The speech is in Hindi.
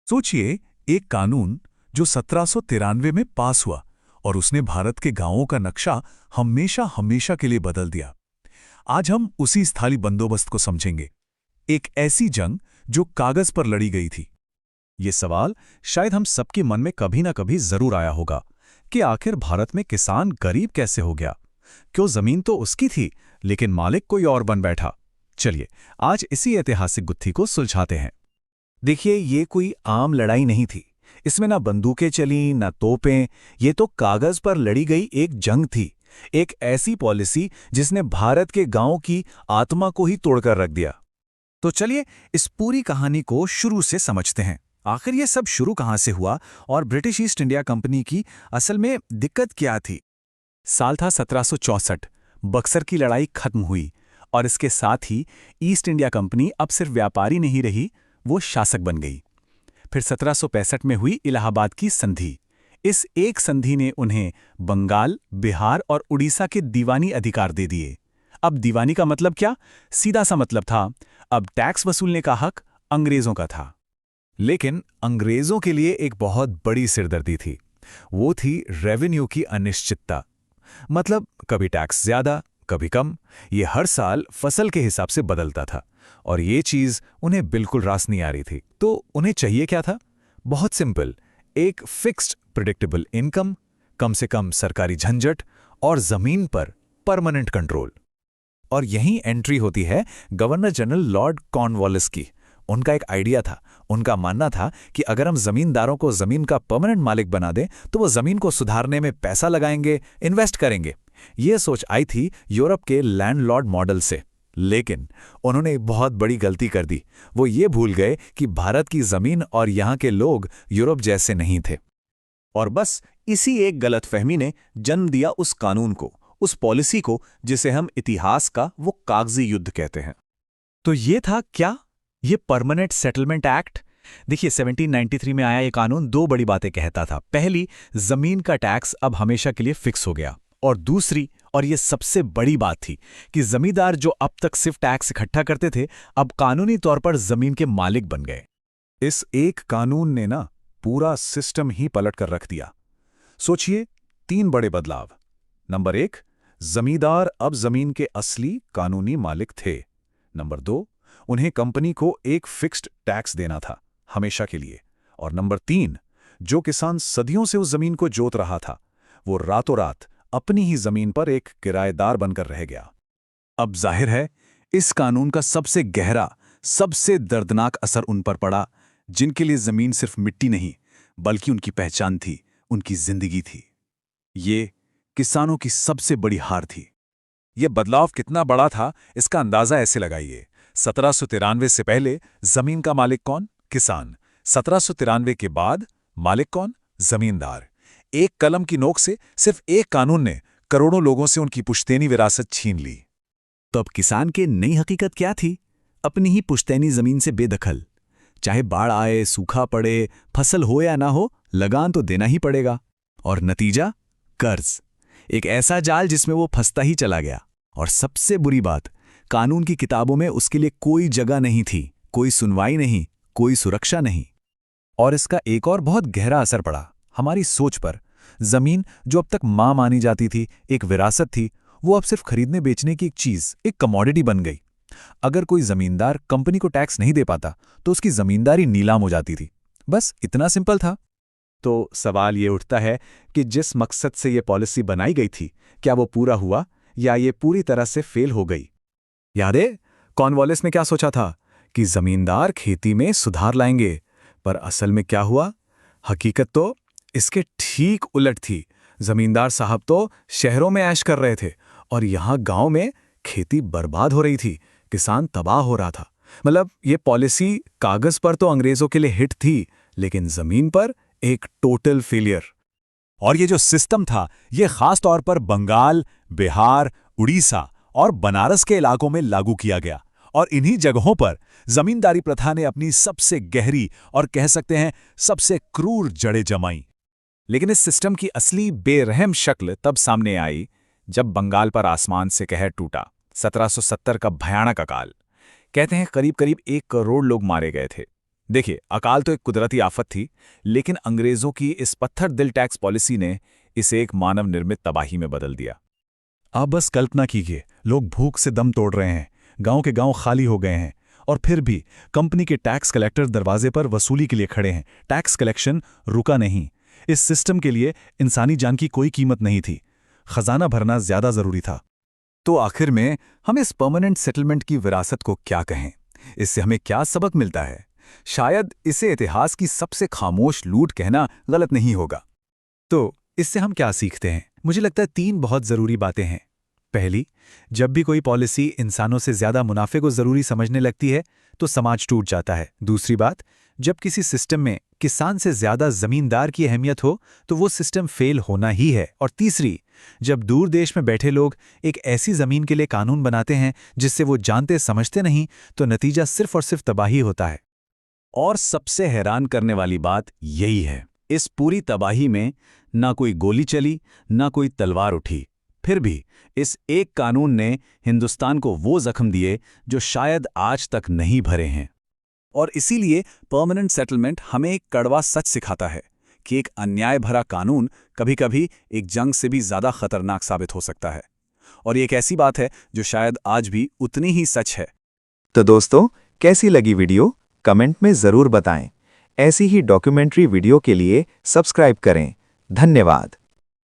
सोचिए, एक कानून जो 1793 में पास हुआ और उसने भारत के गांवों का नक्शा हमेशा हमेशा के लिए बदल दिया। आज हम उसी स्थायी बंदोबस्त को समझेंगे, एक ऐसी जंग जो कागज पर लड़ी गई थी। ये सवाल शायद हम सबके मन में कभी ना कभी जरूर आया होगा कि आखिर भारत में किसान गरीब कैसे हो गया। क्यों जमीन तो उसकी थी लेकिन मालिक कोई और बन बैठा। चलिए आज इसी ऐतिहासिक गुत्थी को सुलझाते हैं। देखिए, ये कोई आम लड़ाई नहीं थी। इसमें ना बंदूकें चली ना तोपें। ये तो कागज पर लड़ी गई एक जंग थी, एक ऐसी पॉलिसी जिसने भारत के गांव की आत्मा को ही तोड़कर रख दिया। तो चलिए इस पूरी कहानी को शुरू से समझते हैं। आखिर ये सब शुरू कहां से हुआ और ब्रिटिश ईस्ट इंडिया कंपनी की असल में दिक्कत क्या थी। साल था 1764। बक्सर की लड़ाई खत्म हुई और इसके साथ ही ईस्ट इंडिया कंपनी अब सिर्फ व्यापारी नहीं रही, वो शासक बन गई। फिर 1765 में हुई इलाहाबाद की संधि। इस एक संधि ने उन्हें बंगाल, बिहार और उड़ीसा के दीवानी अधिकार दे दिए। अब दीवानी का मतलब क्या? सीधा सा मतलब था, अब टैक्स वसूलने का हक अंग्रेजों का था। लेकिन अंग्रेजों के लिए एक बहुत बड़ी सिरदर्दी थी। वो थी रेवेन्यू की अनिश्चितता। मतलब कभी टैक्स ज्यादा, कभी कम। ये हर साल फसल के हिसाब से बदलता था और ये चीज उन्हें बिल्कुल रास नहीं आ रही थी। तो उन्हें चाहिए क्या था? बहुत सिंपल, एक फिक्स्ड प्रिडिक्टेबल इनकम, कम से कम सरकारी झंझट और जमीन पर परमानेंट कंट्रोल। और यहीं एंट्री होती है गवर्नर जनरल लॉर्ड कॉर्नवालिस की। उनका एक आइडिया था। उनका मानना था कि अगर हम जमींदारों को जमीन का परमानेंट मालिक बना दें तो वो जमीन को सुधारने में पैसा लगाएंगे, इन्वेस्ट करेंगे। ये सोच आई थी यूरोप के लैंडलॉर्ड मॉडल से। लेकिन उन्होंने एक बहुत बड़ी गलती कर दी। वो ये भूल गए कि भारत की जमीन और यहाँ के लोग यूरोप जैसे नहीं थे। और बस इसी एक गलतफहमी ने जन्म दिया उस कानून को, उस पॉलिसी को जिसे हम इतिहास का वो कागजी युद्ध कहते हैं। तो ये था क्या? ये परमानेंट सेटलमेंट एक्ट। देखिए, 1793 में आया ये कानून दो बड़ी बातें कहता था। पहली, जमीन का टैक्स अब हमेशा के लिए फिक्स हो गया। और दूसरी, और ये सबसे बड़ी बात थी, कि जमींदार जो अब तक सिर्फ टैक्स इकट्ठा करते थे अब कानूनी तौर पर जमीन के मालिक बन गए। इस एक कानून ने ना पूरा सिस्टम ही पलट कर रख दिया। सोचिए, 3 बड़े बदलाव। नंबर 1, जमींदार अब जमीन के असली कानूनी मालिक थे। नंबर 2, उन्हें कंपनी को एक फिक्स्ड टैक्स देना था हमेशा के लिए। और नंबर 3, जो किसान सदियों से उस जमीन को जोत रहा था वो रातों रात अपनी ही जमीन पर एक किराएदार बनकर रह गया। अब जाहिर है इस कानून का सबसे गहरा, सबसे दर्दनाक असर उन पर पड़ा जिनके लिए जमीन सिर्फ मिट्टी नहीं बल्कि उनकी पहचान थी, उनकी जिंदगी थी। ये किसानों की सबसे बड़ी हार थी। यह बदलाव कितना बड़ा था इसका अंदाजा ऐसे लगाइए। 1793 से पहले जमीन का मालिक कौन? किसान। 1793 के बाद मालिक कौन? जमींदार। एक कलम की नोक से सिर्फ एक कानून ने करोड़ों लोगों से उनकी पुश्तैनी विरासत छीन ली। तो अब किसान के नई हकीकत क्या थी? अपनी ही पुश्तैनी जमीन से बेदखल। चाहे बाढ़ आए, सूखा पड़े, फसल हो या ना हो, लगान तो देना ही पड़ेगा। और नतीजा? कर्ज। एक ऐसा जाल जिसमें वो फंसता ही चला गया। और सबसे बुरी बात, कानून की किताबों में उसके लिए कोई जगह नहीं थी, कोई सुनवाई नहीं, कोई सुरक्षा नहीं। और इसका एक और बहुत गहरा असर पड़ा हमारी सोच पर। जमीन जो अब तक मां मानी जाती थी, एक विरासत थी, वो अब सिर्फ खरीदने बेचने की एक चीज, एक कमोडिटी बन गई। अगर कोई जमींदार कंपनी को टैक्स नहीं दे पाता तो उसकी जमींदारी नीलाम हो जाती थी। बस इतना सिंपल था। तो सवाल ये उठता है कि जिस मकसद से ये पॉलिसी बनाई गई थी, क्या वो पूरा हुआ या ये पूरी तरह से फेल हो गई? याद है कॉर्नवालिस ने क्या सोचा था कि जमींदार खेती में सुधार लाएंगे, पर असल में क्या हुआ? हकीकत तो इसके ठीक उलट थी। जमींदार साहब तो शहरों में ऐश कर रहे थे और यहां गांव में खेती बर्बाद हो रही थी, किसान तबाह हो रहा था। मतलब ये पॉलिसी कागज पर तो अंग्रेजों के लिए हिट थी, लेकिन जमीन पर एक टोटल फेलियर। और ये जो सिस्टम था ये खास तौर पर बंगाल, बिहार, उड़ीसा और बनारस के इलाकों में लागू किया गया। और इन्हीं जगहों पर जमींदारी प्रथा ने अपनी सबसे गहरी और कह सकते हैं सबसे क्रूर जड़ें जमाई। लेकिन इस सिस्टम की असली बेरहम शक्ल तब सामने आई जब बंगाल पर आसमान से कहर टूटा। 1770 का भयानक अकाल। कहते हैं करीब करीब 1 करोड़ लोग मारे गए थे। देखिए, अकाल तो एक कुदरती आफत थी, लेकिन अंग्रेजों की इस पत्थर दिल टैक्स पॉलिसी ने इसे एक मानव निर्मित तबाही में बदल दिया। आप बस कल्पना कीजिए, लोग भूख से दम तोड़ रहे हैं, गांव के गांव खाली हो गए हैं, और फिर भी कंपनी के टैक्स कलेक्टर दरवाजे पर वसूली के लिए खड़े हैं। टैक्स कलेक्शन रुका नहीं। इस सिस्टम के लिए इंसानी जान की कोई कीमत नहीं थी। खजाना भरना ज्यादा जरूरी था। तो आखिर में हम इस परमानेंट सेटलमेंट की विरासत को क्या कहें? इससे हमें क्या सबक मिलता है? शायद इसे इतिहास की सबसे खामोश लूट कहना गलत नहीं होगा। तो इससे हम क्या सीखते हैं? मुझे लगता है 3 बहुत जरूरी बातें हैं। पहली, जब भी कोई पॉलिसी इंसानों से ज्यादा मुनाफे को जरूरी समझने लगती है तो समाज टूट जाता है। दूसरी बात, जब किसी सिस्टम में किसान से ज्यादा जमींदार की अहमियत हो तो वो सिस्टम फेल होना ही है। और तीसरी, जब दूर देश में बैठे लोग एक ऐसी जमीन के लिए कानून बनाते हैं जिससे वो जानते समझते नहीं, तो नतीजा सिर्फ और सिर्फ तबाही होता है। और सबसे हैरान करने वाली बात यही है, इस पूरी तबाही में ना कोई गोली चली, ना कोई तलवार उठी। फिर भी इस एक कानून ने हिंदुस्तान को वो जख्म दिए जो शायद आज तक नहीं भरे हैं। और इसीलिए परमानेंट सेटलमेंट हमें एक कड़वा सच सिखाता है कि एक अन्याय भरा कानून कभी-कभी एक जंग से भी ज्यादा खतरनाक साबित हो सकता है। और ये एक ऐसी बात है जो शायद आज भी उतनी ही सच है। तो दोस्तों, कैसी लगी वीडियो? कमेंट में ज़रूर बताएं। ऐसी ही डॉक्यूमेंट्री वीडियो के लिए सब्सक्राइब करें। धन्यवाद।